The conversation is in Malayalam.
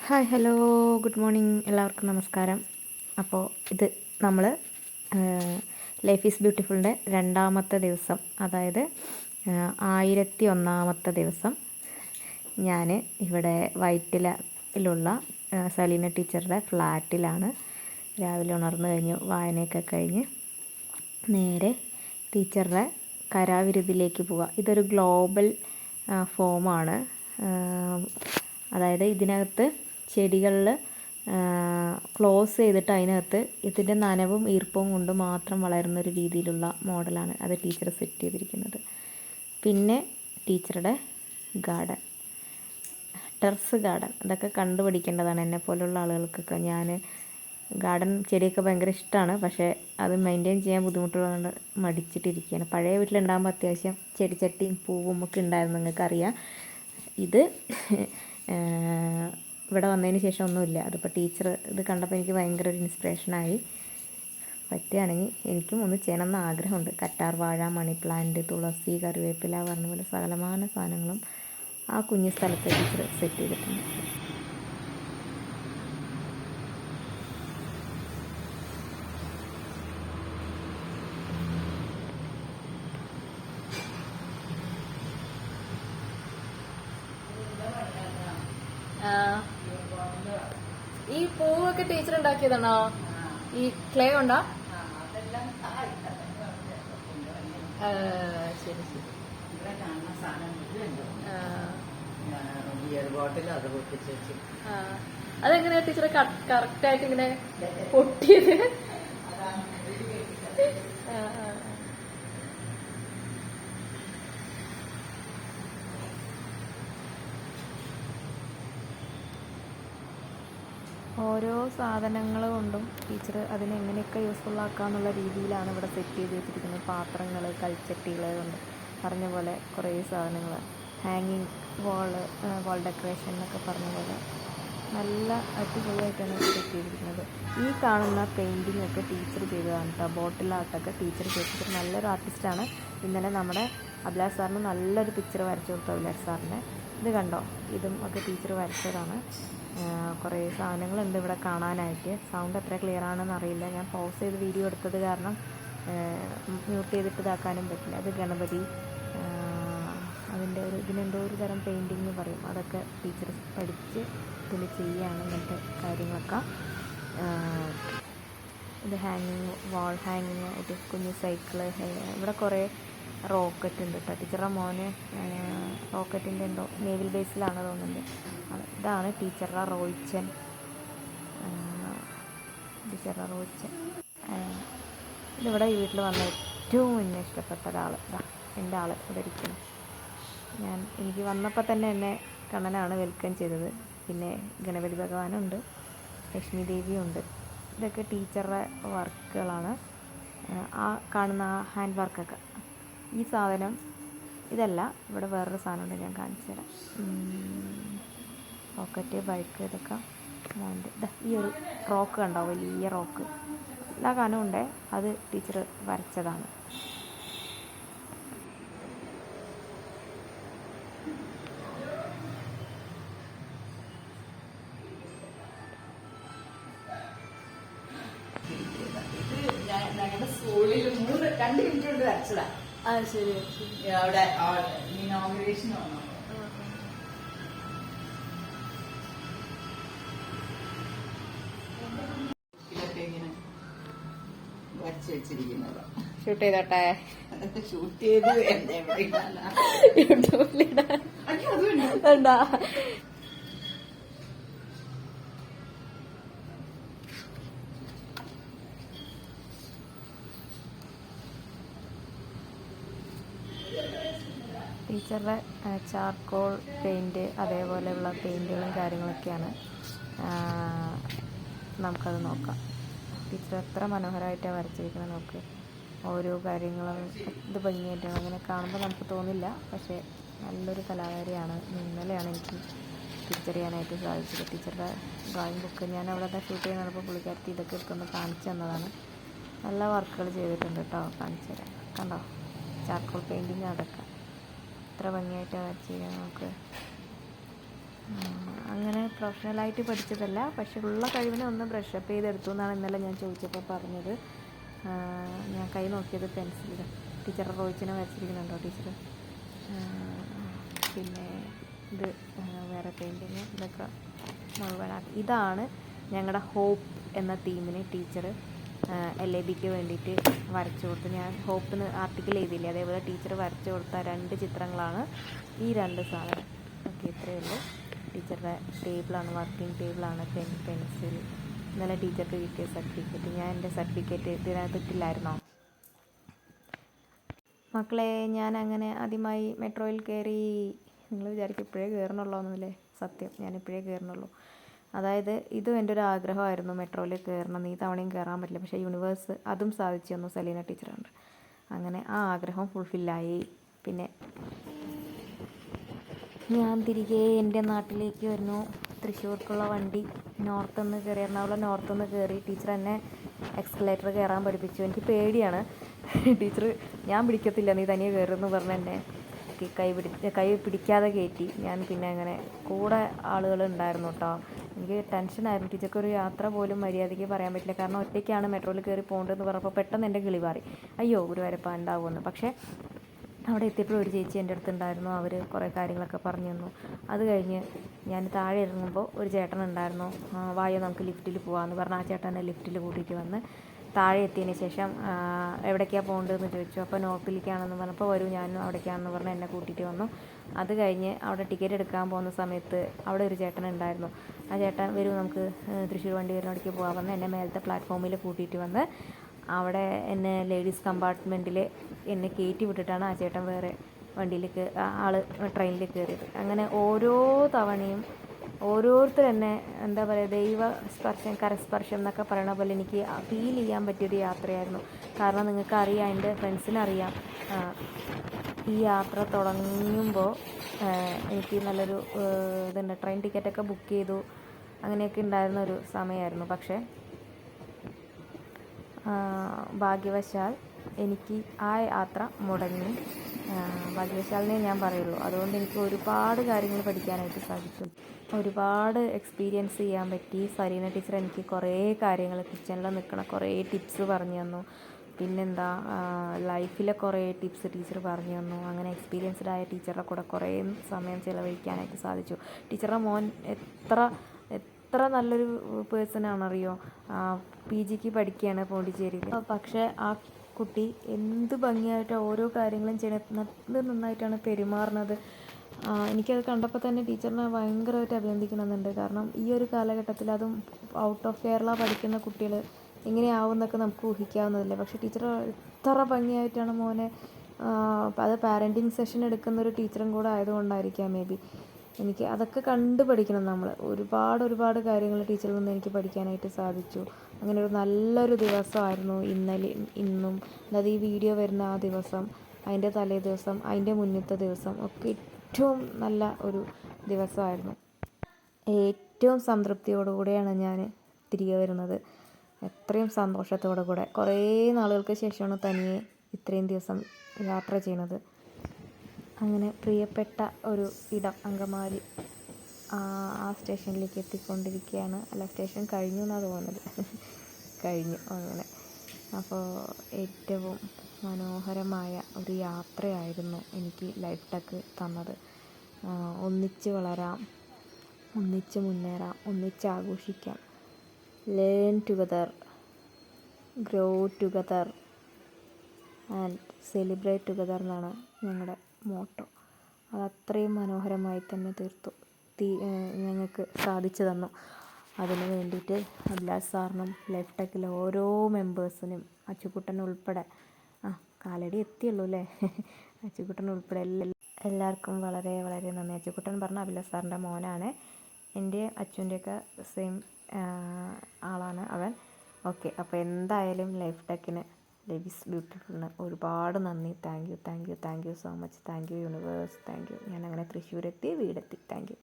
ഹായ് ഹലോ ഗുഡ് മോർണിംഗ് എല്ലാവർക്കും നമസ്കാരം. അപ്പോൾ ഇത് നമ്മൾ ലൈഫ് ഈസ് ബ്യൂട്ടിഫുളിൻ്റെ രണ്ടാമത്തെ ദിവസം, അതായത് 1001 ദിവസം ഞാൻ ഇവിടെ വൈറ്റിലുള്ള സലീന ടീച്ചറുടെ ഫ്ലാറ്റിലാണ്. രാവിലെ ഉണർന്നു കഴിഞ്ഞു, വായനയൊക്കെ കഴിഞ്ഞ് നേരെ ടീച്ചറുടെ കരാവിരുതിലേക്ക് പോവുക. ഇതൊരു ഗ്ലോബൽ ഫോമാണ്. അതായത് ഇതിനകത്ത് ചെടികളിൽ ക്ലോസ് ചെയ്തിട്ട് അതിനകത്ത് ഇതിൻ്റെ നനവും ഈർപ്പവും കൊണ്ട് മാത്രം വളരുന്നൊരു രീതിയിലുള്ള മോഡലാണ് അത് ടീച്ചർ സെറ്റ് ചെയ്തിരിക്കുന്നത്. പിന്നെ ടീച്ചറുടെ ഗാർഡൻ, ടെറസ് ഗാർഡൻ, അതൊക്കെ കണ്ടുപിടിക്കേണ്ടതാണ് എന്നെപ്പോലുള്ള ആളുകൾക്കൊക്കെ. ഞാൻ ഗാർഡൻ ചെടിയൊക്കെ ഭയങ്കര ഇഷ്ടമാണ്, പക്ഷേ അത് മെയിൻറ്റെയിൻ ചെയ്യാൻ ബുദ്ധിമുട്ടുള്ളതുകൊണ്ട് മടിച്ചിട്ടിരിക്കുകയാണ്. പഴയ വീട്ടിലുണ്ടാകുമ്പോൾ അത്യാവശ്യം ചെടിച്ചട്ടിയും പൂവും ഒക്കെ ഉണ്ടായിരുന്നു, നിങ്ങൾക്കറിയാം. ഇത് ഇവിടെ വന്നതിന് ശേഷം ഒന്നുമില്ല. അതിപ്പോൾ ടീച്ചർ ഇത് കണ്ടപ്പോൾ എനിക്ക് ഭയങ്കര ഒരു ഇൻസ്പിറേഷനായി. പറ്റുകയാണെങ്കിൽ എനിക്കും ഒന്ന് ചെയ്യണമെന്ന് ആഗ്രഹമുണ്ട്. കറ്റാർ വാഴ, മണി പ്ലാന്റ്, തുളസി, കറിവേപ്പില പറഞ്ഞ പോലെ സകലമാന സാധനങ്ങളും ആ കുഞ്ഞു സ്ഥലത്ത് ടീച്ചർ സെറ്റ് ചെയ്തിട്ടുണ്ട്. ഈ പൂവൊക്കെ ടീച്ചർ ഉണ്ടാക്കിയതാണോ? ഈ ക്ലേ കൊണ്ടാ? ശരി ശരി. അതെങ്ങനെയാ ടീച്ചറെ കറക്റ്റ് ആയിട്ട് ഇങ്ങനെ പൊട്ടിയത്? ഓരോ സാധനങ്ങൾ കൊണ്ടും ടീച്ചർ അതിനെങ്ങനെയൊക്കെ യൂസ്ഫുൾ ആക്കാമെന്നുള്ള രീതിയിലാണ് ഇവിടെ സെറ്റ് ചെയ്ത് വെച്ചിരിക്കുന്നത്. പാത്രങ്ങൾ, കൽച്ചട്ടികൾ കൊണ്ട് പറഞ്ഞ പോലെ കുറേ സാധനങ്ങൾ, ഹാങ്ങിങ് വാൾ ഡെക്കറേഷൻ എന്നൊക്കെ പറഞ്ഞ പോലെ നല്ല അടിപൊളിയായിട്ടാണ് സെറ്റ് ചെയ്തിരിക്കുന്നത്. ഈ കാണുന്ന പെയിൻറ്റിംഗ് ഒക്കെ ടീച്ചർ ചെയ്തതാണ് കേട്ടോ. ബോട്ടിൽ ആർട്ടൊക്കെ ടീച്ചർ ചെയ്തിട്ട് നല്ലൊരു ആർട്ടിസ്റ്റാണ്. ഇന്നലെ നമ്മുടെ അഭിലാഷ് സാറിന് നല്ലൊരു പിക്ചർ വരച്ചു കൊടുത്തു. അഭിലാഷ് സാറിൻ്റെ ഇത് കണ്ടോ, ഇതും ഒക്കെ ടീച്ചർ വരച്ചതാണ്. കുറേ സാധനങ്ങളുണ്ട് ഇവിടെ കാണാനായിട്ട്. സൗണ്ട് എത്ര ക്ലിയർ ആണെന്ന് അറിയില്ല, ഞാൻ പോസ് ചെയ്ത് വീഡിയോ എടുത്തത് കാരണം മ്യൂട്ട് ചെയ്തിട്ട് ഇതാക്കാനും പറ്റില്ല. അത് ഗണപതി, അതിൻ്റെ ഇതിനെന്തോ ഒരു തരം പെയിൻറ്റിങ് പറയും, അതൊക്കെ ടീച്ചർ പഠിച്ച് ഇതിൽ ചെയ്യുകയാണ് ഇങ്ങനത്തെ കാര്യങ്ങളൊക്കെ. ഇത് ഹാങ്ങിങ്, വാൾ ഹാങ്ങിങ് ആയിട്ട് കുഞ്ഞു സൈക്കിള്. ഇവിടെ കുറേ റോക്കറ്റ് ഉണ്ട് കേട്ടോ. ടീച്ചറുടെ മോന് റോക്കറ്റിൻ്റെ എന്തോ നേവൽ ബേസിലാണ് തോന്നുന്നുണ്ട്. ഇതാണ് ടീച്ചറുടെ റോയിച്ചൻ. ഇതിവിടെ ഈ വീട്ടിൽ വന്ന ഏറ്റവും മുന്നേ ഇഷ്ടപ്പെട്ട ഒരാൾ, എൻ്റെ ആൾ ഇവിടെ ഇരിക്കണം. എനിക്ക് വന്നപ്പോൾ തന്നെ എന്നെ കണ്ണനാണ് വെൽക്കം ചെയ്തത്. പിന്നെ ഗണപതി ഭഗവാനുണ്ട്, ലക്ഷ്മി ദേവിയുണ്ട്. ഇതൊക്കെ ടീച്ചറുടെ വർക്കുകളാണ്. ആ കാണുന്ന ആ ഹാൻഡ് വർക്കൊക്കെ. ഈ സാധനം ഇതല്ല, ഇവിടെ വേറൊരു സാധനമുണ്ട്, ഞാൻ കാണിച്ചു തരാം. റോക്കറ്റ്, ബൈക്ക്, ഇതൊക്കെ മോൻ്റെ. ഈ ഒരു റോക്ക് കണ്ടോ, വലിയ റോക്ക്, എല്ലാ കാലവും ഉണ്ട്. അത് ടീച്ചർ വരച്ചതാണ്. ഞങ്ങളുടെ സ്കൂളിൽ 2 മിനിറ്റ് കൊണ്ട് വരച്ചതാ. ശരി. അവിടെ ഇനോഗ്രേഷൻ വന്നു. ഇതൊക്കെ ഇങ്ങനെ വരച്ച് വെച്ചിരിക്കുന്നത്. ഷൂട്ട് ചെയ്തോട്ടെ? ഷൂട്ട് ചെയ്ത് യൂട്യൂബിലിടാൻ എന്താ? ടീച്ചറുടെ ചാർക്കോൾ പെയിൻറ്റ്, അതേപോലെയുള്ള പെയിൻറ്റുകളും കാര്യങ്ങളൊക്കെയാണ്. നമുക്കത് നോക്കാം. ടീച്ചർ എത്ര മനോഹരമായിട്ടാണ് വരച്ചിരിക്കുന്നത് നോക്ക്. ഓരോ കാര്യങ്ങളും ഇത് ഭംഗിയായിട്ടാണ്. അങ്ങനെ കാണുമ്പോൾ നമുക്ക് തോന്നില്ല, പക്ഷേ നല്ലൊരു കലാകാരിയാണ്. ഇന്നലെയാണ് എനിക്ക് തിരിച്ചറിയാനായിട്ട് സാധിച്ചത്. ടീച്ചറുടെ ഡ്രോയിങ് ബുക്ക് ഞാൻ അവിടെ ഷൂട്ട് ചെയ്യുന്നപ്പോൾ പുള്ളിക്കാരത്തി ഇതൊക്കെ എടുത്തൊന്ന് കാണിച്ചു തന്നതാണ്. നല്ല വർക്കുകൾ ചെയ്തിട്ടുണ്ട് കേട്ടോ, കാണിച്ചു തരാം. കണ്ടോ, ചാർക്കോൾ പെയിൻറ്റിങ്, അതൊക്കെ എത്ര ഭംഗിയായിട്ടാണ് വരച്ചിരിക്കുന്നത് നമുക്ക്. അങ്ങനെ പ്രൊഫഷണലായിട്ട് പഠിച്ചതല്ല, പക്ഷെ ഉള്ള കഴിവിനെ ഒന്ന് ബ്രഷപ്പ് ചെയ്തെടുത്തു എന്നാണ് ഇന്നലെ ഞാൻ ചോദിച്ചപ്പോൾ പറഞ്ഞത്. ഞാൻ കൈ നോക്കിയത് പെൻസിലിൽ ടീച്ചർ റോയിച്ചിനെ വരച്ചിരിക്കുന്നുണ്ടോ ടീച്ചർ. പിന്നെ ഇത് വേറെ പെയിൻറ്റിങ് ഇതൊക്കെ മുഴുവനാക്കി. ഇതാണ് ഞങ്ങളുടെ ഹോപ്പ് എന്ന തീമിന് ടീച്ചർ LABക്ക് വേണ്ടിയിട്ട് വരച്ചു കൊടുത്തു. ഞാൻ ഹോപ്പിന് ആർട്ടിക്കിൾ ചെയ്തില്ലേ, അതേപോലെ ടീച്ചർ വരച്ചു കൊടുത്ത 2 ചിത്രങ്ങളാണ് ഈ 2 സാധനം. ഓക്കെ, ഇത്രയേ ഉള്ളൂ. ടീച്ചറുടെ ടേബിളാണ്, വർക്കിംഗ് ടേബിളാണ്, പെൻസിൽ. ഇന്നലെ ടീച്ചർക്ക് കിട്ടിയ സർട്ടിഫിക്കറ്റ്. ഞാൻ എൻ്റെ സർട്ടിഫിക്കറ്റ് ഇതിനകത്ത് ഇട്ടില്ലായിരുന്നോ മക്കളെ? ഞാൻ അങ്ങനെ ആദ്യമായി മെട്രോയിൽ കയറി. നിങ്ങൾ വിചാരിക്കും ഇപ്പോഴേ കയറണുള്ളൂ എന്നല്ലേ? സത്യം, ഞാൻ ഇപ്പോഴേ കയറണുള്ളൂ. അതായത് ഇതും എൻ്റെ ഒരു ആഗ്രഹമായിരുന്നു, മെട്രോയിൽ കയറണം. ഈ തവണയും കയറാൻ പറ്റില്ല, പക്ഷേ യൂണിവേഴ്സ് അതും സാധിച്ചു തന്നു സലീന ടീച്ചറുണ്ട്. അങ്ങനെ ആ ആഗ്രഹം ഫുൾഫില്ലായി. പിന്നെ ഞാൻ തിരികെ എൻ്റെ നാട്ടിലേക്ക് വരുന്നു. തൃശ്ശൂർക്കുള്ള വണ്ടി നോർത്തുനിന്ന് കയറി, എറണാകുളം നോർത്തുനിന്ന് കയറി. ടീച്ചർ എന്നെ എക്സ്കലേറ്റർ കയറാൻ പഠിപ്പിച്ചു. എനിക്ക് പേടിയാണ്. ടീച്ചർ ഞാൻ പിടിക്കത്തില്ല, നീ തനിയെ കയറുമെന്ന് പറഞ്ഞ് എന്നെ കൈ പിടിക്കാതെ കയറ്റി. ഞാൻ പിന്നെ അങ്ങനെ കൂടെ ആളുകൾ ഉണ്ടായിരുന്നു കേട്ടോ. എനിക്ക് ടെൻഷനായിരുന്നു. ടീച്ചർക്കൊരു യാത്ര പോലും മര്യാദയ്ക്ക് പറയാൻ പറ്റില്ല, കാരണം ഒറ്റയ്ക്കാണ് മെട്രോയിൽ കയറി പോകേണ്ടതെന്ന് പറഞ്ഞപ്പോൾ പെട്ടെന്ന് എൻ്റെ കിളി മാറി. അയ്യോ ഗുരുവായൂരപ്പ ഉണ്ടാവുമെന്ന്. പക്ഷേ അവിടെ എത്തിയപ്പോഴും ഒരു ചേച്ചി എൻ്റെ അടുത്തുണ്ടായിരുന്നു. അവർ കുറേ കാര്യങ്ങളൊക്കെ പറഞ്ഞു തന്നു. അത് കഴിഞ്ഞ് ഞാൻ താഴെ ഇറങ്ങുമ്പോൾ ഒരു ചേട്ടൻ ഉണ്ടായിരുന്നു. വായോ നമുക്ക് ലിഫ്റ്റിൽ പോകാമെന്ന് പറഞ്ഞ് ആ ചേട്ടനെ ലിഫ്റ്റിൽ കൂട്ടിയിട്ട് വന്ന് താഴെ എത്തിയതിന് ശേഷം എവിടേക്കാണ് പോകേണ്ടതെന്ന് ചോദിച്ചു. അപ്പോൾ നോർത്തിലേക്കാണെന്ന് പറഞ്ഞപ്പോൾ വരൂ ഞാനും അവിടേക്കാണെന്ന് പറഞ്ഞ് എന്നെ കൂട്ടിയിട്ട് വന്നു. അത് കഴിഞ്ഞ് അവിടെ ടിക്കറ്റ് എടുക്കാൻ പോകുന്ന സമയത്ത് അവിടെ ഒരു ചേട്ടൻ ഉണ്ടായിരുന്നു. ആ ചേട്ടൻ വരൂ നമുക്ക് തൃശ്ശൂർ വണ്ടി വരുന്നിടയ്ക്ക് പോകാൻ പറഞ്ഞ് എന്നെ മേലത്തെ പ്ലാറ്റ്ഫോമിൽ കൂട്ടിയിട്ട് വന്ന് അവിടെ എന്നെ ലേഡീസ് കമ്പാർട്ട്മെൻറ്റിൽ എന്നെ കയറ്റി വിട്ടിട്ടാണ് ആ ചേട്ടൻ വേറെ വണ്ടിയിലേക്ക് ആൾ ട്രെയിനിൽ കയറിയത്. അങ്ങനെ ഓരോ തവണയും ഓരോരുത്തർ എന്നെ എന്താ പറയുക, ദൈവ സ്പർശം കരസ്പർശം എന്നൊക്കെ പറയണ പോലെ എനിക്ക് ഫീൽ ചെയ്യാൻ പറ്റിയൊരു യാത്രയായിരുന്നു. കാരണം നിങ്ങൾക്കറിയാം, എൻ്റെ ഫ്രണ്ട്സിനറിയാം, ഈ യാത്ര തുടങ്ങുമ്പോൾ എനിക്ക് നല്ലൊരു ഇതുണ്ട്, ട്രെയിൻ ടിക്കറ്റൊക്കെ ബുക്ക് ചെയ്തു, അങ്ങനെയൊക്കെ ഉണ്ടായിരുന്ന ഒരു സമയമായിരുന്നു. പക്ഷേ ഭാഗ്യവശാൽ എനിക്ക് ആ യാത്ര മുടങ്ങി. ഭാഗ്യവശാലിനെ ഞാൻ പറയുള്ളൂ. അതുകൊണ്ട് എനിക്ക് ഒരുപാട് കാര്യങ്ങൾ പഠിക്കാനായിട്ട് സാധിച്ചു, ഒരുപാട് എക്സ്പീരിയൻസ് ചെയ്യാൻ പറ്റി. സലീന ടീച്ചർ എനിക്ക് കുറേ കാര്യങ്ങൾ, കിച്ചണിൽ നിൽക്കണ കുറേ ടിപ്സ് പറഞ്ഞു തന്നു. പിന്നെന്താ, ലൈഫിലെ കുറേ ടിപ്സ് ടീച്ചർ പറഞ്ഞു തന്നു. അങ്ങനെ എക്സ്പീരിയൻസ്ഡ് ആയ ടീച്ചറുടെ കൂടെ കുറേ സമയം ചിലവഴിക്കാനായിട്ട് സാധിച്ചു. ടീച്ചറുടെ മോൻ എത്ര നല്ലൊരു പേഴ്സണാണെന്നറിയോ. PGക്ക് പഠിക്കുകയാണ് പോണ്ടിച്ചേരിയിൽ. പക്ഷേ ആ കുട്ടി എന്ത് ഭംഗിയായിട്ടാണ് ഓരോ കാര്യങ്ങളും ചെയ്യണത്, നന്നായിട്ടാണ് പെരുമാറുന്നത്. എനിക്കത് കണ്ടപ്പോൾ തന്നെ ടീച്ചറിനെ ഭയങ്കരമായിട്ട് അഭിനന്ദിക്കണമെന്നുണ്ട്. കാരണം ഈ ഒരു കാലഘട്ടത്തിൽ, അതും ഔട്ട് ഓഫ് കേരള പഠിക്കുന്ന കുട്ടികൾ എങ്ങനെയാവും എന്നൊക്കെ നമുക്ക് ഊഹിക്കാവുന്നതല്ലേ. പക്ഷേ ടീച്ചർ എത്ര ഭംഗിയായിട്ടാണ് മോനെ, അത് പാരൻറ്റിങ് സെഷൻ എടുക്കുന്ന ഒരു ടീച്ചറും കൂടെ ആയതുകൊണ്ടായിരിക്കാം മേ ബി. എനിക്ക് അതൊക്കെ കണ്ട് പഠിക്കണം നമ്മൾ. ഒരുപാട് കാര്യങ്ങൾ ടീച്ചറിൽ നിന്ന് എനിക്ക് പഠിക്കാനായിട്ട് സാധിച്ചു. അങ്ങനെ ഒരു നല്ലൊരു ദിവസമായിരുന്നു ഇന്നും. അതായത് ഈ വീഡിയോ വരുന്ന ആ ദിവസം, അതിൻ്റെ തലേ ദിവസം, അതിൻ്റെ മുന്നത്തെ ദിവസം ഒക്കെ ഏറ്റവും നല്ല ഒരു ദിവസമായിരുന്നു. ഏറ്റവും സംതൃപ്തിയോടുകൂടെയാണ് ഞാൻ തിരികെ വരുന്നത്, എത്രയും സന്തോഷത്തോടു കൂടെ. കുറേ നാളുകൾക്ക് ശേഷമാണ് തനിയെ ഇത്രയും ദിവസം യാത്ര ചെയ്യണത്. അങ്ങനെ പ്രിയപ്പെട്ട ഒരു ഇടം അങ്കമാലി, ആ സ്റ്റേഷനിലേക്ക് എത്തിക്കൊണ്ടിരിക്കുകയാണ്. അല്ല, സ്റ്റേഷൻ കഴിഞ്ഞു എന്നാണ് തോന്നുന്നത്. കഴിഞ്ഞു അങ്ങനെ. അപ്പോൾ ഏറ്റവും മനോഹരമായ ഒരു യാത്രയായിരുന്നു എനിക്ക് ലൈഫ് ടെക് തന്നത്. ഒന്നിച്ച് വളരാം, ഒന്നിച്ച് മുന്നേറാം, ഒന്നിച്ച് ആഘോഷിക്കാം. Learn together, grow together and celebrate together എന്നാണ് ഞങ്ങളുടെ മോട്ടോ. അതത്രയും മനോഹരമായി തന്നെ ഞങ്ങൾക്ക് സാധിച്ചു തന്നു. അതിന് വേണ്ടിയിട്ട് അഭിലാഷ് സാറിനും ലൈഫ് ടെക്കിലെ ഓരോ മെമ്പേഴ്സിനും, അച്ചുകുട്ടൻ ഉൾപ്പെടെ, കാലടി എത്തിയുള്ളൂ അല്ലേ, അച്ചുകുട്ടൻ ഉൾപ്പെടെ എല്ലാവർക്കും വളരെ നന്ദി. അച്ചുകുട്ടൻ പറഞ്ഞ അഭിലാഷ് സാറിൻ്റെ മോനാണ്. എൻ്റെ അച്ചുവിൻ്റെയൊക്കെ സെയിം ആളാണ് അവൻ. ഓക്കെ, അപ്പോൾ എന്തായാലും ലൈഫ് ടെക്കിന്, ലൈഫ് ഈസ് ബ്യൂട്ടിഫുള്ളിന് ഒരുപാട് നന്ദി. Thank you so much. Thank you universe, thank you. ഞാനങ്ങനെ തൃശ്ശൂരെത്തി, വീടെത്തി. Thank you.